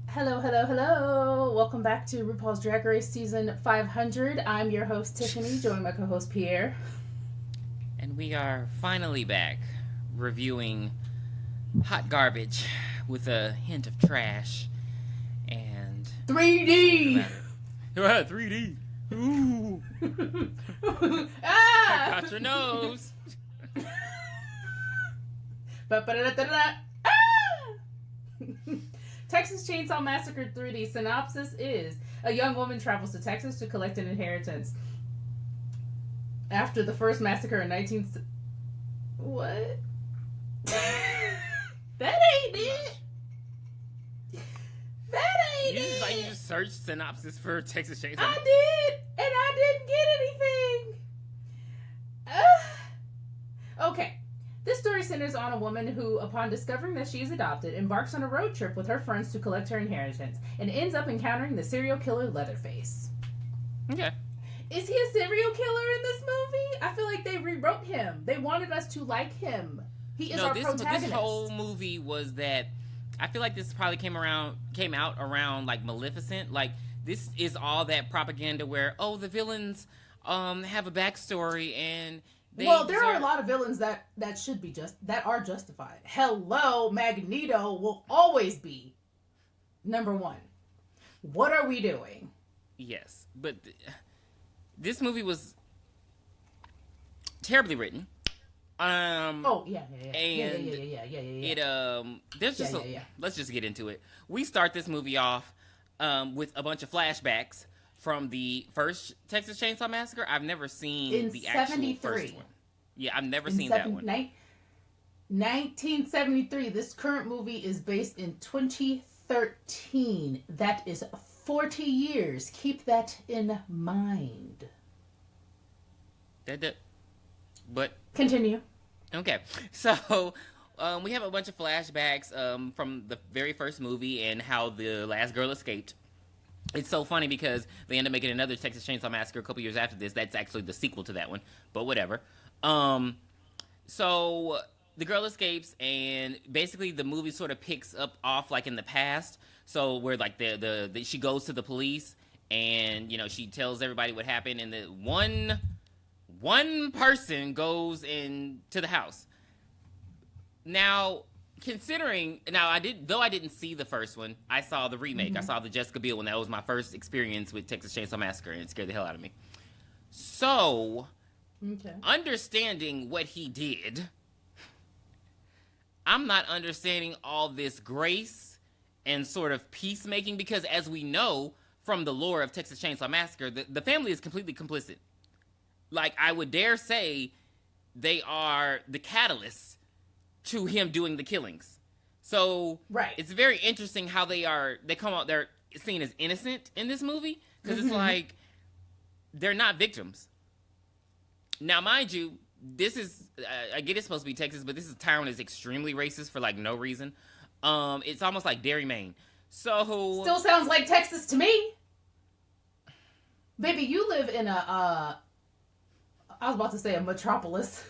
Hello, hello, hello. Welcome back to RuPaul's Drag Race Season 500. I'm your host, Tiffany, joined by co-host Pierre. And we are finally back, reviewing hot garbage with a hint of trash and 3D! 3D! Ooh! Ah! I got your nose! Texas Chainsaw Massacre 3D synopsis is: a young woman travels to Texas to collect an inheritance. After the first massacre in 19... What? That ain't it! That ain't it! You just searched synopsis for Texas Chainsaw I Massacre. did! And I didn't get anything! Okay. This story centers on a woman who, upon discovering that she is adopted, embarks on a road trip with her friends to collect her inheritance and ends up encountering the serial killer Leatherface. Okay. Is he a serial killer in this movie? I feel like they rewrote him. They wanted us to like him. He is our protagonist. This whole movie was that... I feel like this probably came out around like Maleficent. Like, this is all that propaganda where, oh, the villains have a backstory and... there are a lot of villains that are justified. Hello, Magneto will always be number one. What are we doing? Yes, but this movie was terribly written. Oh yeah. Let's just get into it. We start this movie off with a bunch of flashbacks from the first Texas Chainsaw Massacre. I've never seen the actual first one. Yeah, I've never seen that one. 1973. This current movie is based in 2013. That is 40 years. Keep that in mind. But continue. Okay, so we have a bunch of flashbacks from the very first movie and how the last girl escaped. It's so funny because they end up making another Texas Chainsaw Massacre a couple years after this. That's actually the sequel to that one, but whatever. So the girl escapes, and basically the movie sort of picks up off like in the past. So where like the she goes to the police, and she tells everybody what happened, and the one person goes into the house. Now, I didn't see the first one, I saw the remake. Mm-hmm. I saw the Jessica Biel one. That was my first experience with Texas Chainsaw Massacre, and it scared the hell out of me. So, understanding what he did, I'm not understanding all this grace and sort of peacemaking, because as we know from the lore of Texas Chainsaw Massacre, the family is completely complicit. Like, I would dare say they are the catalyst to him doing the killings. So it's very interesting how they're seen as innocent in this movie, because it's like they're not victims. Now, mind you, this is I get it's supposed to be Texas, but this town is extremely racist for like no reason. It's almost like Derry, Maine. So still sounds like Texas to me. Baby, you live in I was about to say a metropolis.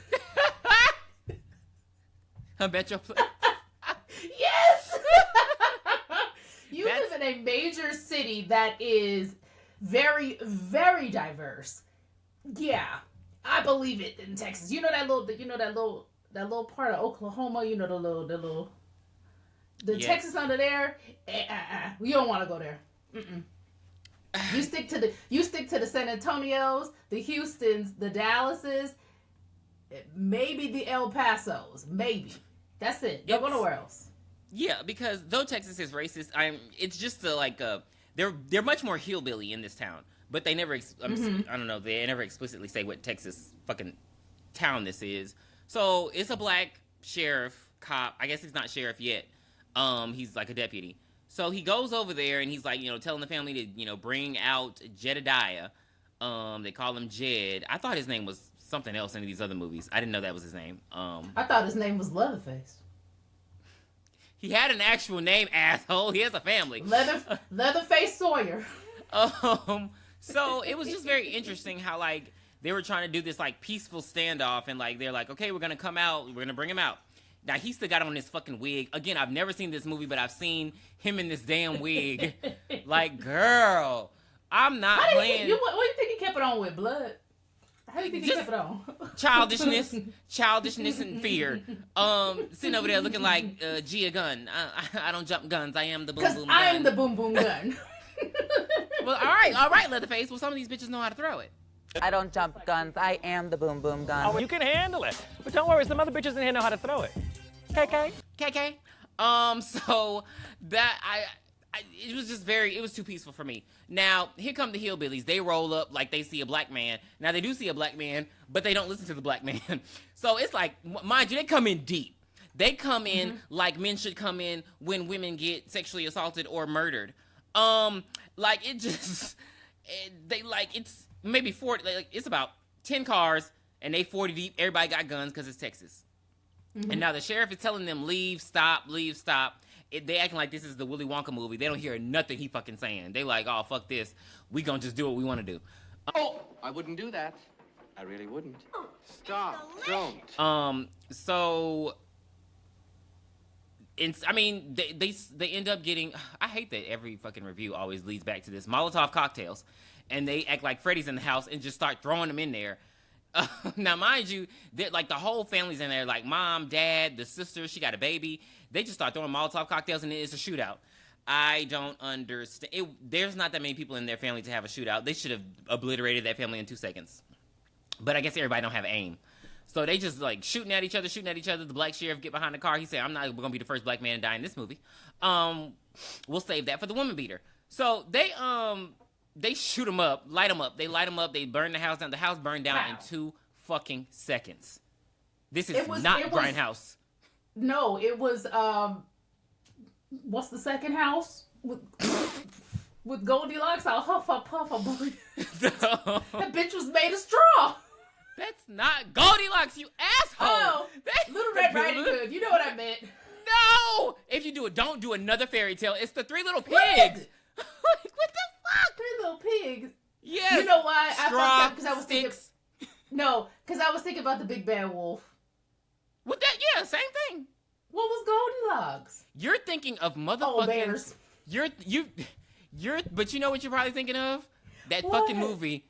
A metropolis? Yes! You live in a major city that is very, very diverse. Yeah, I believe it in Texas. You know that little part of Oklahoma. You know the Texas under there. We don't want to go there. Mm-mm. You stick to the San Antonios, the Houstons, the Dallases, maybe the El Pasos. Maybe. That's it. Don't go nowhere else. Yeah, because though Texas is racist, it's just they're much more hillbilly in this town. But they never, I don't know, they never explicitly say what Texas fucking town this is. So it's a black sheriff, cop. I guess he's not sheriff yet. He's like a deputy. So he goes over there and he's like, telling the family to, bring out Jedediah. They call him Jed. I thought his name was something else in these other movies. I didn't know that was his name. I thought his name was Leatherface. He had an actual name, asshole. He has a family. Leatherface Sawyer. So it was just very interesting how, like, they were trying to do this, like, peaceful standoff, and, like, they're like, okay, we're gonna come out, we're gonna bring him out. Now, he still got on his fucking wig. Again, I've never seen this movie, but I've seen him in this damn wig. Like, girl, I'm not playing. What do you think he kept it on with? Blood? How do you think he kept it on? Childishness and fear. Sitting over there looking like Gia Gunn. I don't jump guns. I am the boom boom gun. I am the boom boom gun. Well, all right, Leatherface. Well, some of these bitches know how to throw it. I don't jump guns. I am the boom boom gun. Oh, you can handle it. But don't worry, some other bitches in here know how to throw it. KK? So that it was just it was too peaceful for me. Now, here come the hillbillies. They roll up like they see a black man. Now, they do see a black man, but they don't listen to the black man. So it's like, mind you, they come in deep. They come in like men should come in when women get sexually assaulted or murdered. Like, it just, it's maybe 40, like, it's about 10 cars, and they 40 deep. Everybody got guns because it's Texas. And now the sheriff is telling them, leave, stop. They acting like this is the Willy Wonka movie. They don't hear nothing he fucking saying. They like, oh, fuck this. We gonna just do what we want to do. I wouldn't do that. I really wouldn't. Stop. Don't. So... I mean, they end up getting... I hate that every fucking review always leads back to this. Molotov cocktails. And they act like Freddy's in the house and just start throwing them in there. Now, mind you, like, the whole family's in there. Like, mom, dad, the sister, she got a baby. They just start throwing Molotov cocktails and it's a shootout. I don't understand. There's not that many people in their family to have a shootout. They should have obliterated that family in 2 seconds. But I guess everybody don't have aim. So they just, like, shooting at each other. The black sheriff get behind the car. He said, I'm not going to be the first black man to die in this movie. We'll save that for the woman beater. So they shoot him up, light him up. They light him up. They burn the house down. The house burned down in 2 fucking seconds. This is not Grindhouse. No, it was, what's the second house? With Goldilocks, I'll huff, puff, breathe. That bitch was made of straw. That's not Goldilocks, you asshole. Oh, Little Red Riding Hood. You know what I meant. No! If you do it, don't do another fairy tale. It's the Three Little Pigs. What the fuck? 3 Little Pigs. Yes. You know why? Straw, because I was sticks. because I was thinking about the Big Bad Wolf. With that, yeah, same thing. What was Goldilocks? You're thinking of motherfucking. Oh, bears. But you know what you're probably thinking of? That What? fucking movie.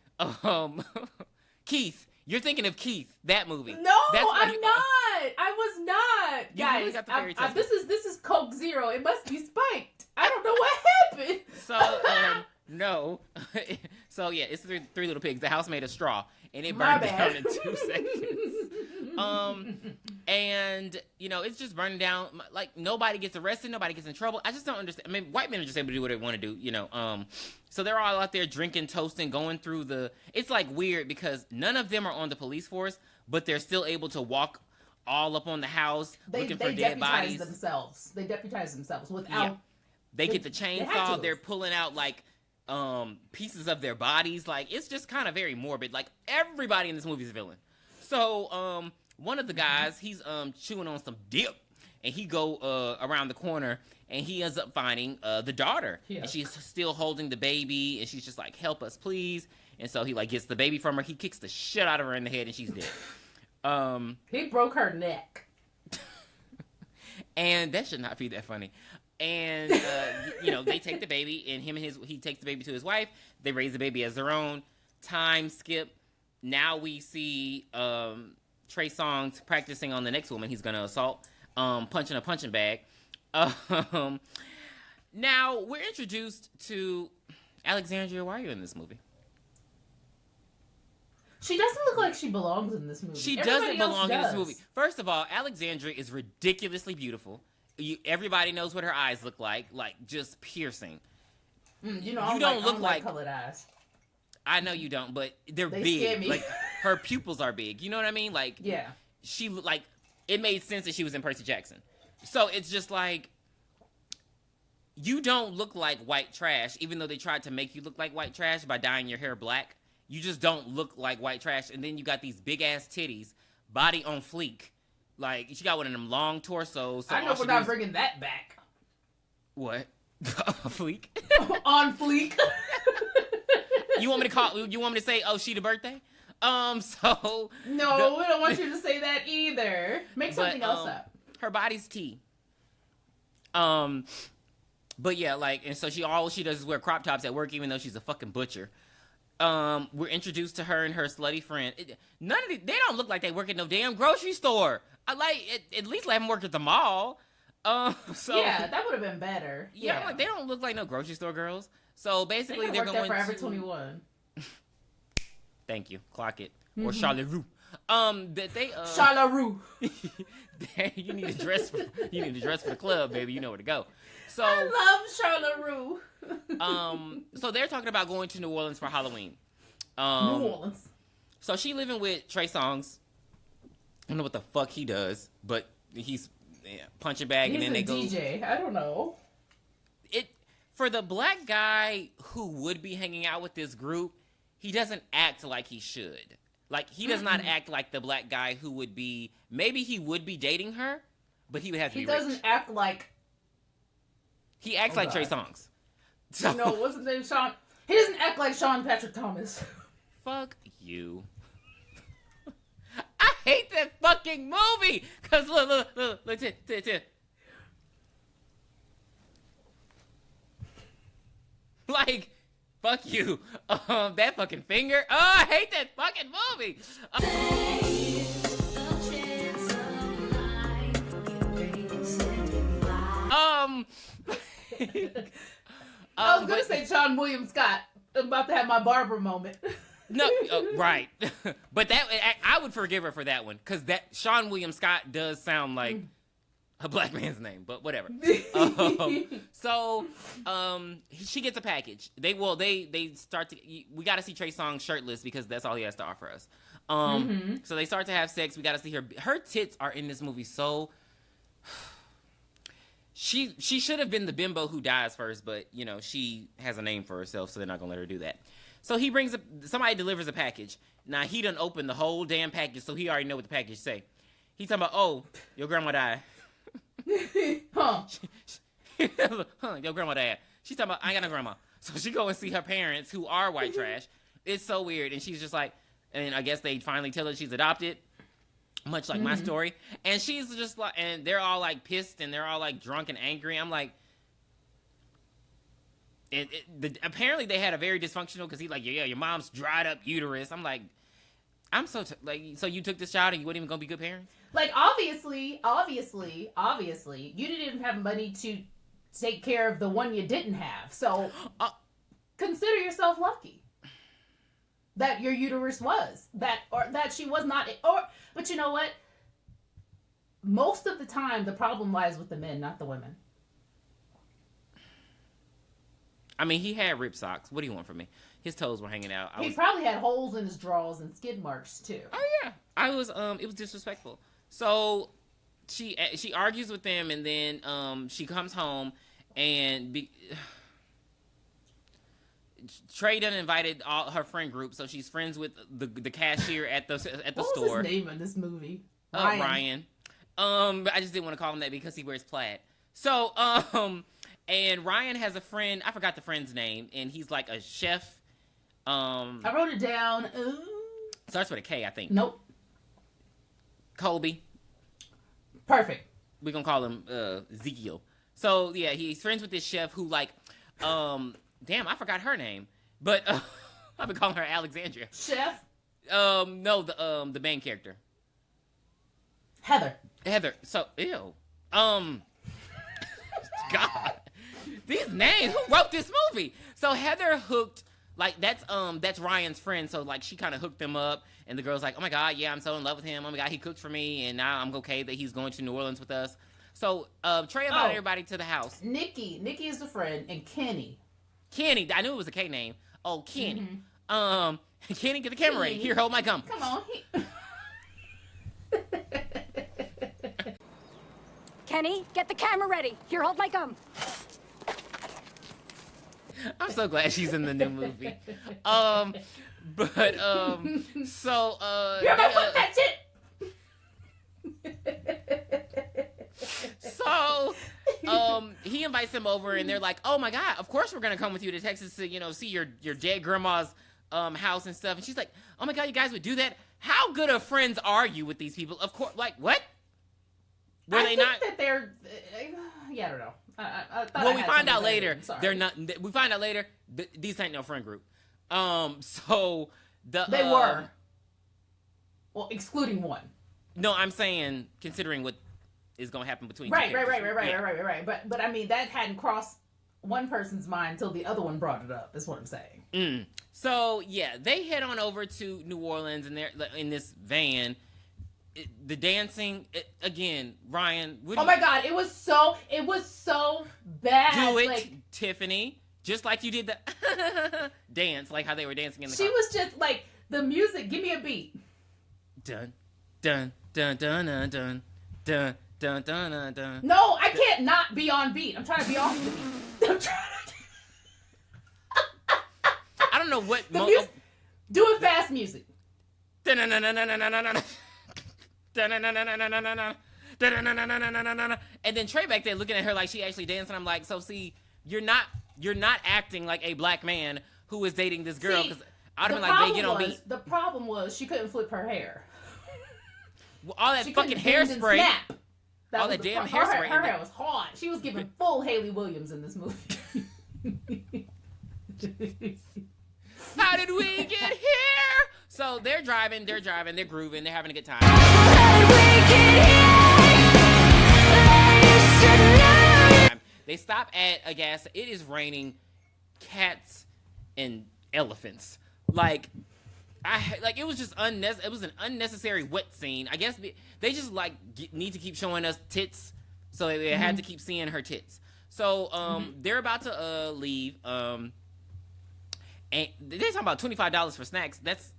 Keith. You're thinking of Keith, that movie. No, I'm not. I was not. You Guys, really got the fairy tale. this is Coke Zero. It must be spiked. I don't know what happened. So, no. So, yeah, it's three Little Pigs. The house made of straw, and it burned down in 2 seconds. And, you know, it's just burning down. Like, nobody gets arrested. Nobody gets in trouble. I just don't understand. I mean, white men are just able to do what they want to do, you know. So they're all out there drinking, toasting, going through the... It's, like, weird because none of them are on the police force, but they're still able to walk all up on the house looking for dead bodies. They deputize themselves without... Yeah. They get the chainsaw. They're pulling out, like, pieces of their bodies. Like, it's just kind of very morbid. Like, everybody in this movie is a villain. So, one of the guys, he's chewing on some dip, and he go around the corner, and he ends up finding the daughter, and she's still holding the baby, and she's just like, "Help us, please!" And so he like gets the baby from her. He kicks the shit out of her in the head, and she's dead. He broke her neck, and that should not be that funny. And you know, they take the baby, and he takes the baby to his wife. They raise the baby as their own. Time skip. Now we see Trey Songz practicing on the next woman he's gonna assault, punching a punching bag. Now we're introduced to Alexandra. Why are you in this movie? She doesn't look like she belongs in this movie. She doesn't belong in this movie. First of all, Alexandra is ridiculously beautiful. Everybody knows what her eyes look like just piercing. You know, I don't look like colored eyes. I know you don't, but they big. Scare me. Like her pupils are big. You know what I mean? Like, yeah. She like it made sense that she was in Percy Jackson. So it's just like you don't look like white trash, even though they tried to make you look like white trash by dyeing your hair black. You just don't look like white trash. And then you got these big ass titties, body on fleek, Like, she got one of them long torsos. So I know we're not bringing that back. What? Fleek? On fleek. You want me to say, oh, she the birthday? So. No, we don't want you to say that either. Make something else up. Her body's tea. But yeah, like, and so all she does is wear crop tops at work, even though she's a fucking butcher. We're introduced to her and her slutty friend. They don't look like they work at no damn grocery store. I like at least let them work at the mall. So yeah, that would have been better. Yeah, I'm like, they don't look like no grocery store girls. So basically, they're going Forever 21. Thank you. Clock it. Or Charleroi. Charleroi. You need to dress for the club, baby. You know where to go. So I love Charleroi. So they're talking about going to New Orleans for Halloween. New Orleans. So she living with Trey Songz. I don't know what the fuck he does, but he's punching bag, and then they go. DJ. I don't know. For the black guy who would be hanging out with this group, he doesn't act like he should. Like, he does not act like the black guy who would be. Maybe he would be dating her, but he would have to be rich. He doesn't act like. He acts like Trey Songz. So, no, what's his name? Sean. He doesn't act like Sean Patrick Thomas. Fuck you. I hate that fucking movie. Cause look, like, fuck you. That fucking finger. Oh, I hate that fucking movie. I was gonna say Sean William Scott. I'm about to have my Barbara moment. No, right. But I would forgive her for that one, because that Sean William Scott does sound like a black man's name, but whatever. So she gets a package. They start to. We got to see Trey Songz shirtless because that's all he has to offer us. So they start to have sex. We got to see her. Her tits are in this movie so. She should have been the bimbo who dies first, but you know she has a name for herself, so they're not gonna let her do that. So somebody delivers a package. Now he done opened the whole damn package, so he already know what the package say. He talking about, oh, your grandma died. Your grandma died. She's talking about, I ain't got no grandma. So she go and see her parents, who are white trash. It's so weird, and she's just like, and I guess they finally tell her she's adopted. Much like my story. And she's just like, and they're all like pissed and they're all like drunk and angry. I'm like, apparently they had a very dysfunctional, because he's like, yeah, your mom's dried up uterus. I'm like, so you took this child and you weren't even gonna be good parents? Like, obviously, you didn't even have money to take care of the one you didn't have. So consider yourself lucky that your uterus was that she was not, but you know what? Most of the time, the problem lies with the men, not the women. I mean, he had ripped socks. What do you want from me? His toes were hanging out. He probably had holes in his drawers and skid marks too. Oh yeah, it was disrespectful. So she argues with them, and then she comes home, and Trey done invited all her friend group, so she's friends with the cashier at the store. What was his name in this movie? Ryan. I just didn't want to call him that because he wears plaid. So and Ryan has a friend. I forgot the friend's name, and he's like a chef. I wrote it down. Starts with a K, I think. Nope. Colby. Perfect. We're gonna call him Ezekiel. So yeah, he's friends with this chef who like damn, I forgot her name. But I've been calling her Alexandra. Chef? No, the main character. Heather. So ew. God. These names, who wrote this movie? So Heather hooked, like, that's Ryan's friend, so like she kind of hooked them up, and the girl's like, oh my god, yeah, I'm so in love with him. Oh my god, he cooked for me, and now I'm okay that he's going to New Orleans with us. So Trey invited everybody to the house. Nikki is the friend, and Kenny, I knew it was a K name. Oh, Kenny. Kenny, get the camera ready. Here, hold my gum. Come on. Kenny, get the camera ready. Here, hold my gum. I'm so glad she's in the new movie. So you're gonna put that shit. he invites them over, and they're like, "Oh my God, of course we're gonna come with you to Texas to see your dead grandma's house and stuff." And she's like, "Oh my God, you guys would do that? How good of friends are you with these people?" Of course, like what? I think that they're. Yeah, I don't know. Well, we find out later they're not. We find out later these ain't no friend group. So they were. Well, excluding one. No, I'm saying considering what is going to happen between right. But I mean that hadn't crossed one person's mind until the other one brought it up. Is what I'm saying. So yeah, they head on over to New Orleans, and they're in this van. The dancing again, Ryan. Oh my God, it was so bad. Do it, Tiffany. Just like you did the dance, like how they were dancing in the car. She was just like the music. Give me a beat. Dun dun dun dun dun dun dun dun dun dun. No, I can't not be on beat. I'm trying to be on beat. I'm trying to... I don't know what. Do it fast music. And then Trey back there looking at her like she actually danced, and I'm like, so see, you're not acting like a black man who is dating this girl, because I'd have been like, babe, get on beat. The problem was she couldn't flip her hair. Well, all that fucking hairspray. All that damn hairspray. Her hair was hot. She was giving full Haley Williams in this movie. How did we get here? So they're driving, they're grooving, they're having a good time. They stop at a gas. It is raining cats and elephants. It was just it was an unnecessary wet scene. I guess they just need to keep showing us tits, so they had to keep seeing her tits. So they're about to leave. And they're talking about $25 for snacks. That's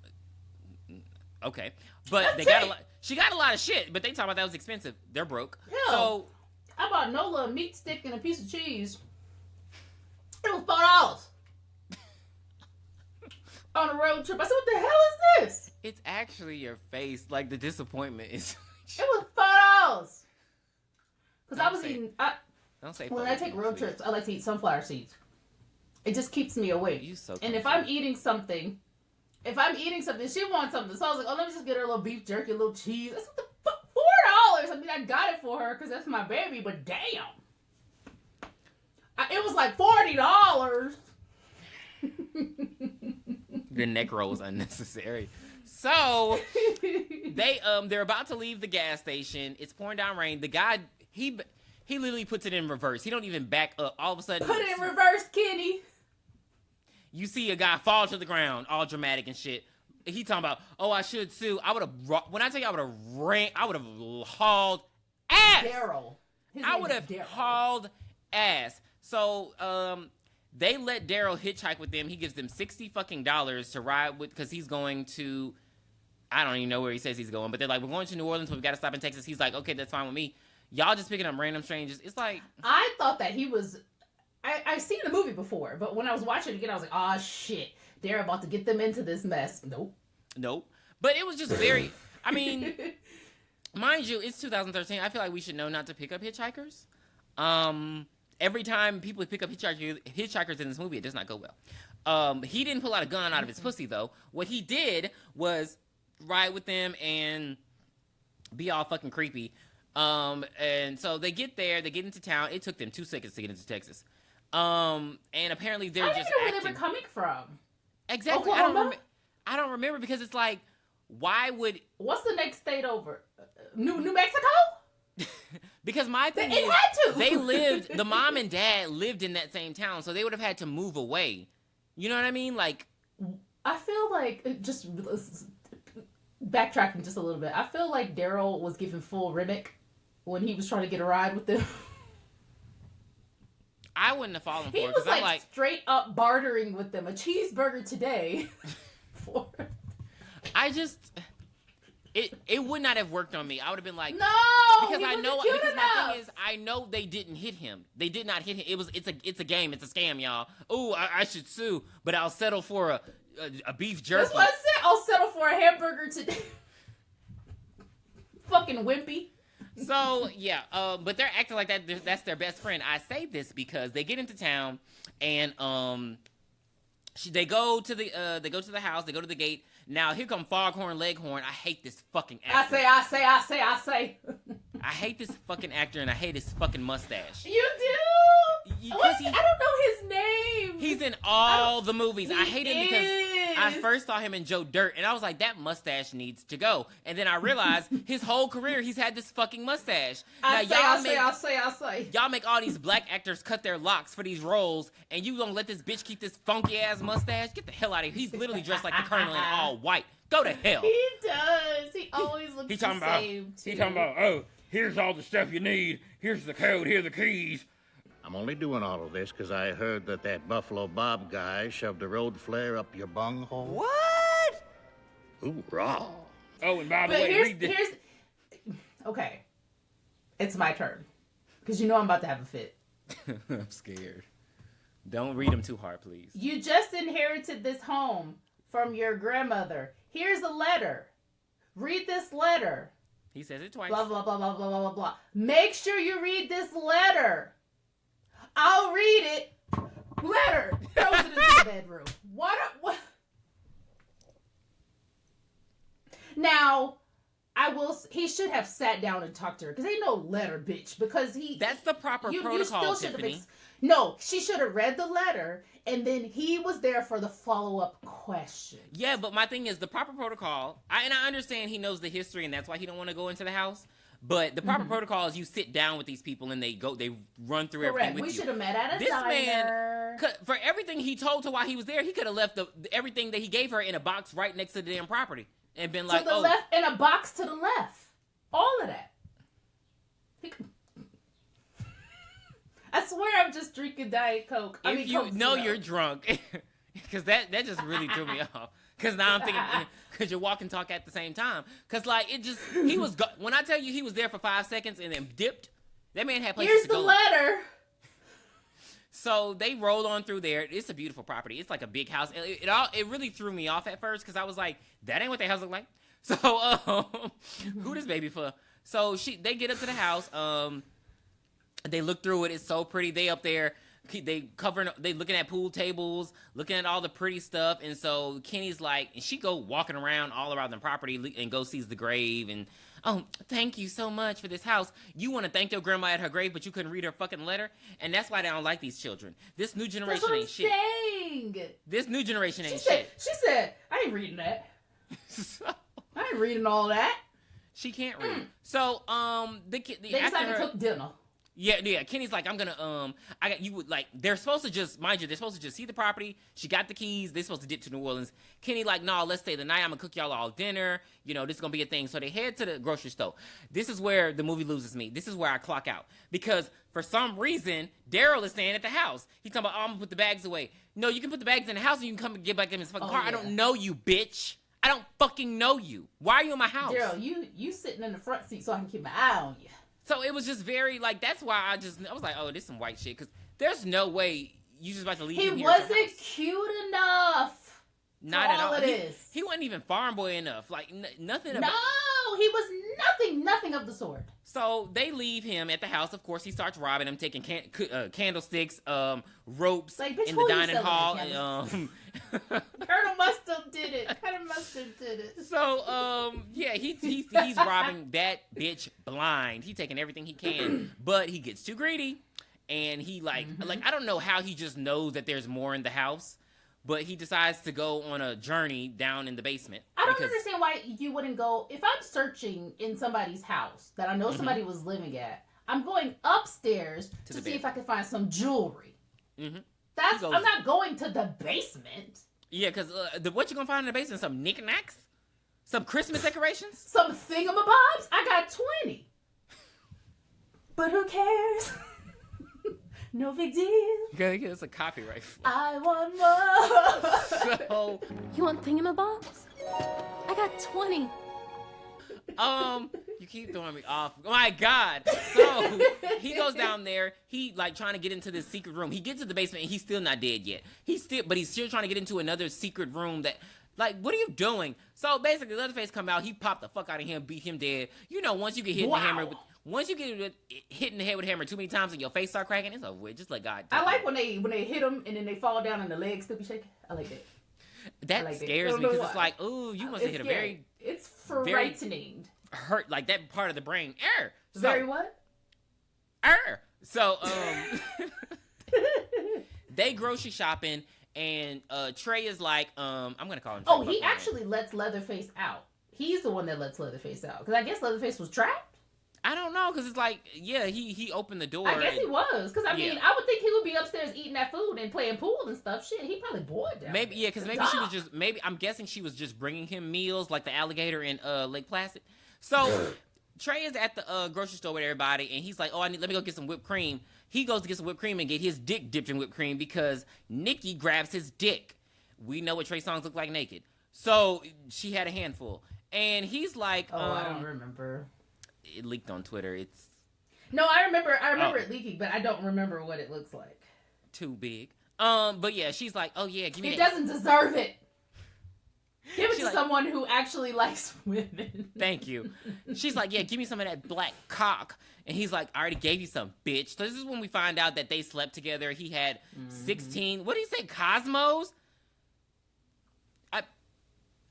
okay, but they got a lot. She got a lot of shit, but they talking about that was expensive. They're broke. Hell, so I bought Nola a meat stick and a piece of cheese. It was $4. On a road trip. I said, what the hell is this? It's actually your face. Like, the disappointment is... It was $4. Because I was eating... Don't say when I take road trips, I like to eat sunflower seeds. It just keeps me awake. And if I'm eating something, she wants something. So I was like, oh, let me just get her a little beef jerky, a little cheese. I said, what the fuck? $4? I mean, I got it for her because that's my baby, but damn. It was like $40. Your neck roll was unnecessary. So they're about to leave the gas station. It's pouring down rain. The guy he literally puts it in reverse. He don't even back up. All of a sudden, put it in reverse, Kenny. You see a guy fall to the ground, all dramatic and shit. He talking about, oh, I should sue. I would have. When I tell you, I would have hauled ass. Daryl. I would have hauled ass. So they let Daryl hitchhike with them. He gives them $60 fucking to ride with, because he's going to, I don't even know where he says he's going, but they're like, we're going to New Orleans, but we got to stop in Texas. He's like, okay, that's fine with me. Y'all just picking up random strangers. It's like, I thought that he was, I've seen the movie before, but when I was watching it again, I was like, oh shit, they're about to get them into this mess. Nope. But it was just very, I mean, mind you, it's 2013. I feel like we should know not to pick up hitchhikers. Every time people pick up hitchhikers in this movie, it does not go well. He didn't pull out a gun out of his pussy, though. What he did was ride with them and be all fucking creepy. And so they get there, they get into town. It took them 2 seconds to get into Texas. And apparently they're just acting. Where they were coming from? Exactly. Oklahoma? I don't remember, because it's like, why would... What's the next state over? New Mexico? Because my thing is, they lived, the mom and dad lived in that same town, so they would have had to move away. You know what I mean? Like, I feel like, just backtracking just a little bit, I feel like Daryl was giving full Remick when he was trying to get a ride with them. I wouldn't have fallen for it. He was like straight up bartering with them. A cheeseburger today. It would not have worked on me. I would have been like, no, because my thing is, I know they didn't hit him. They did not hit him. It's a game. It's a scam, y'all. Ooh, I should sue, but I'll settle for a beef jerky. That's what I said. I'll settle for a hamburger today. Fucking wimpy. So yeah, but they're acting like that. That's their best friend. I say this because they get into town and they go to the house. They go to the gate. Now here come Foghorn Leghorn. I hate this fucking actor. I say. I hate this fucking actor and I hate his fucking mustache. You do? I don't know his name. He's in all the movies. I hate him because I is. first saw him in Joe Dirt and I was like, that mustache needs to go. And then I realized his whole career he's had this fucking mustache. I say. Y'all make all these black actors cut their locks for these roles, and you gonna let this bitch keep this funky ass mustache? Get the hell out of here. He's literally dressed like the Colonel in all white. Go to hell. He does. He always looks the same, too. He's talking about, oh, here's all the stuff you need. Here's the code. Here are the keys. I'm only doing all of this because I heard that Buffalo Bob guy shoved a road flare up your bunghole. What? Hoorah. Oh, and by the But way, read this. here's... Okay. It's my turn. Because you know I'm about to have a fit. I'm scared. Don't read them too hard, please. You just inherited this home from your grandmother. Here's a letter. Read this letter. He says it twice. Blah, blah, blah, blah, blah, blah, blah. Make sure you read this letter. I'll read it. Letter. Throws it into the bedroom. What? Now, he should have sat down and talked to her. Because ain't no letter, bitch. Because That's the proper protocol, Tiffany. No, she should have read the letter. And then he was there for the follow-up question. Yeah, but my thing is the proper protocol. I understand he knows the history, and that's why he don't want to go into the house. But the proper protocol is you sit down with these people, and they run through everything with you. We should have met at a this diner. Man, for everything he told her while he was there, he could have left everything that he gave her in a box right next to the damn property, and been like, to the left, in a box to the left. All of that. I swear I'm just drinking Diet Coke. If you know you're drunk, because that just really threw me off. Because now I'm thinking, because you walk and talk at the same time. Because like he was when I tell you he was there for 5 seconds and then dipped, that man had places to go. Here's the letter. So they rolled on through there. It's a beautiful property. It's like a big house. It really threw me off at first because I was like, that ain't what the house look like. So who this baby for? So they get up to the house. They look through it. It's so pretty. They up there. They looking at pool tables, looking at all the pretty stuff. And so Kenny's like, and she go walking around all around the property and go sees the grave. And, oh, thank you so much for this house. You want to thank your grandma at her grave, but you couldn't read her fucking letter? And that's why they don't like these children. This new generation ain't shit. Saying. This new generation ain't shit. She said, I ain't reading that. I ain't reading all that. She can't read. So, they decided to cook dinner. Yeah. Kenny's like, I'm gonna, they're supposed to just, mind you, they're supposed to just see the property. She got the keys. They're supposed to dip to New Orleans. Kenny like, no, let's stay the night. I'm gonna cook y'all all dinner. You know, this is gonna be a thing. So they head to the grocery store. This is where the movie loses me. This is where I clock out. Because for some reason, Daryl is staying at the house. He's talking about, oh, I'm gonna put the bags away. No, you can put the bags in the house and you can come and get back in his fucking car. Yeah. I don't know you, bitch. I don't fucking know you. Why are you in my house? Daryl, you sitting in the front seat so I can keep my eye on you. So it was just very, like, that's why I was like, oh, this is some white shit. Because there's no way you just about to leave him here. He wasn't cute enough. Not at all. He wasn't even farm boy enough. Like, nothing about. No, he was nothing of the sort. So they leave him at the house. Of course, he starts robbing him, taking candlesticks, ropes like, in the dining hall. Colonel Mustard did it. So, yeah, he's robbing that bitch blind. He's taking everything he can, but he gets too greedy, and he like I don't know how he just knows that there's more in the house, but he decides to go on a journey down in the basement. I don't understand why you wouldn't go. If I'm searching in somebody's house that I know somebody was living at, I'm going upstairs to see if I can find some jewelry. I'm not going to the basement. Yeah, because what you gonna find in the basement? Some knickknacks? Some Christmas decorations? Some thingamabobs? I got 20. But who cares? No big deal. You gotta get us a copyright. I want more. So, you want thingamabobs? I got 20. You keep throwing me off. Oh my God. So he goes down there. He like trying to get into this secret room. He gets to the basement and he's still not dead yet. He's still trying to get into another secret room that, like, what are you doing? So basically, Leatherface come out. He popped the fuck out of him, beat him dead. You know, once you get hit in the hammer Once you get hit in the head with a hammer too many times and your face start cracking, it's over with. Just let God. I like when they hit them and then they fall down and the legs still be shaking. I like that. That scares me because it's like, ooh, you must have hit a very. It's frightening. Hurt like that part of the brain. Very what? So they grocery shopping and Trey is like, I'm gonna call him Trey. Oh, he actually lets Leatherface out. He's the one that lets Leatherface out. Because I guess Leatherface was trapped. I don't know, because it's like, yeah, he opened the door. I guess he was. Because, I mean, I would think he would be upstairs eating that food and playing pool and stuff. Shit, he probably bored down Maybe, there. yeah, because maybe she was just, I'm guessing she was just bringing him meals like the alligator in Lake Placid. So, Trey is at the grocery store with everybody, and he's like, oh, let me go get some whipped cream. He goes to get some whipped cream and get his dick dipped in whipped cream because Nikki grabs his dick. We know what Trey Songz look like naked. So, she had a handful. And he's like, I don't remember. It leaked on Twitter. It's no, I remember it leaking, but I don't remember what it looks like. Too big. But yeah, she's like, oh yeah, give me that. He doesn't deserve it. Give it to someone who actually likes women. Thank you. She's like, yeah, give me some of that black cock. And he's like, I already gave you some, bitch. So this is when we find out that they slept together. He had 16. What did he say? Cosmos?